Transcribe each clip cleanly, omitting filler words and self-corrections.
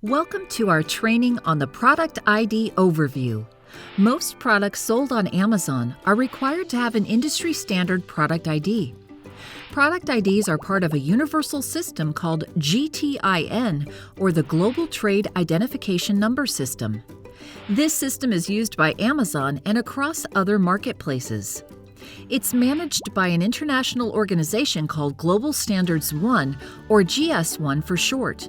Welcome to our training on the Product ID Overview. Most products sold on Amazon are required to have an industry-standard product ID. Product IDs are part of a universal system called GTIN, or the Global Trade Identification Number System. This system is used by Amazon and across other marketplaces. It's managed by an international organization called Global Standards 1, or GS1 for short.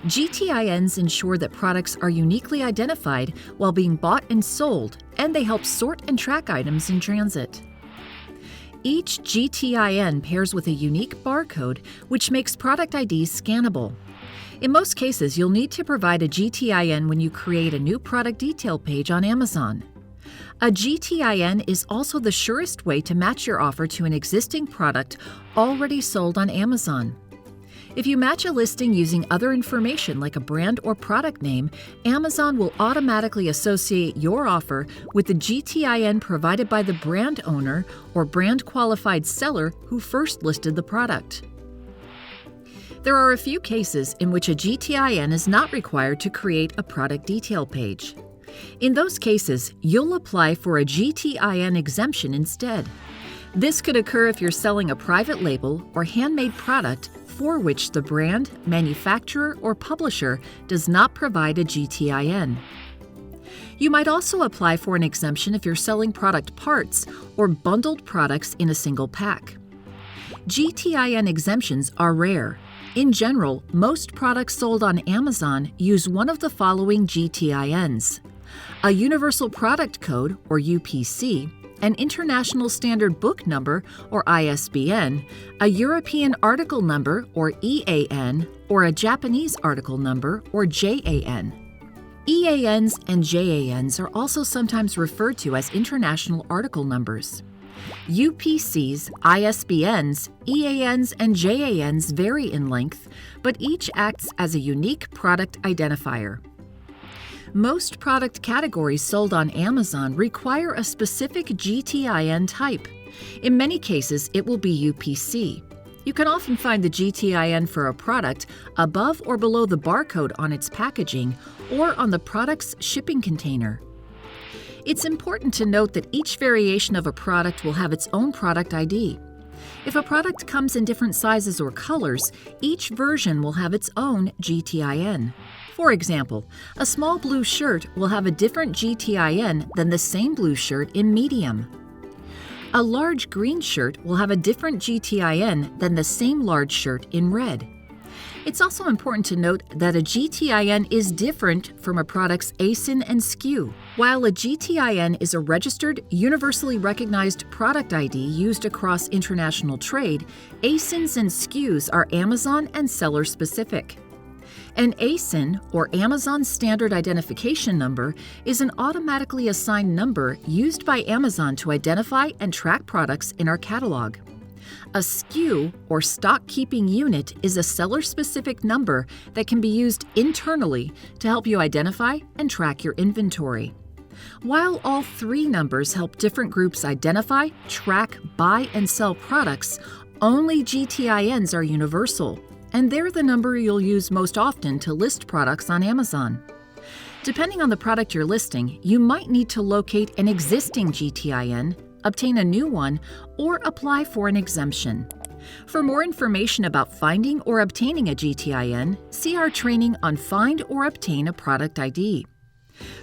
GTINs ensure that products are uniquely identified while being bought and sold, and they help sort and track items in transit. Each GTIN pairs with a unique barcode, which makes product IDs scannable. In most cases, you'll need to provide a GTIN when you create a new product detail page on Amazon. A GTIN is also the surest way to match your offer to an existing product already sold on Amazon. If you match a listing using other information like a brand or product name, Amazon will automatically associate your offer with the GTIN provided by the brand owner or brand qualified seller who first listed the product. There are a few cases in which a GTIN is not required to create a product detail page. In those cases, you'll apply for a GTIN exemption instead. This could occur if you're selling a private label or handmade product for which the brand, manufacturer, or publisher does not provide a GTIN. You might also apply for an exemption if you're selling product parts or bundled products in a single pack. GTIN exemptions are rare. In general, most products sold on Amazon use one of the following GTINs: a Universal Product Code, or UPC, an International Standard Book Number, or ISBN, a European Article Number, or EAN, or a Japanese Article Number, or JAN. EANs and JANs are also sometimes referred to as International Article Numbers. UPCs, ISBNs, EANs, and JANs vary in length, but each acts as a unique product identifier. Most product categories sold on Amazon require a specific GTIN type. In many cases, it will be UPC. You can often find the GTIN for a product above or below the barcode on its packaging or on the product's shipping container. It's important to note that each variation of a product will have its own product ID. If a product comes in different sizes or colors, each version will have its own GTIN. For example, a small blue shirt will have a different GTIN than the same blue shirt in medium. A large green shirt will have a different GTIN than the same large shirt in red. It's also important to note that a GTIN is different from a product's ASIN and SKU. While a GTIN is a registered, universally recognized product ID used across international trade, ASINs and SKUs are Amazon and seller specific. An ASIN, or Amazon Standard Identification Number, is an automatically assigned number used by Amazon to identify and track products in our catalog. A SKU, or Stock Keeping Unit, is a seller-specific number that can be used internally to help you identify and track your inventory. While all three numbers help different groups identify, track, buy, and sell products, only GTINs are universal, and they're the number you'll use most often to list products on Amazon. Depending on the product you're listing, you might need to locate an existing GTIN, obtain a new one, or apply for an exemption. For more information about finding or obtaining a GTIN, see our training on Find or Obtain a Product ID.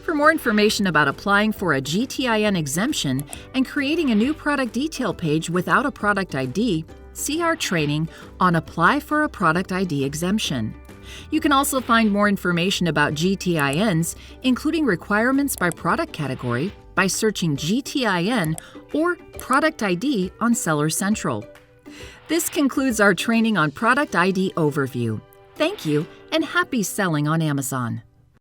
For more information about applying for a GTIN exemption and creating a new product detail page without a product ID, see our training on Apply for a Product ID Exemption. You can also find more information about GTINs, including requirements by product category, by searching GTIN or Product ID on Seller Central. This concludes our training on Product ID Overview. Thank you, and happy selling on Amazon.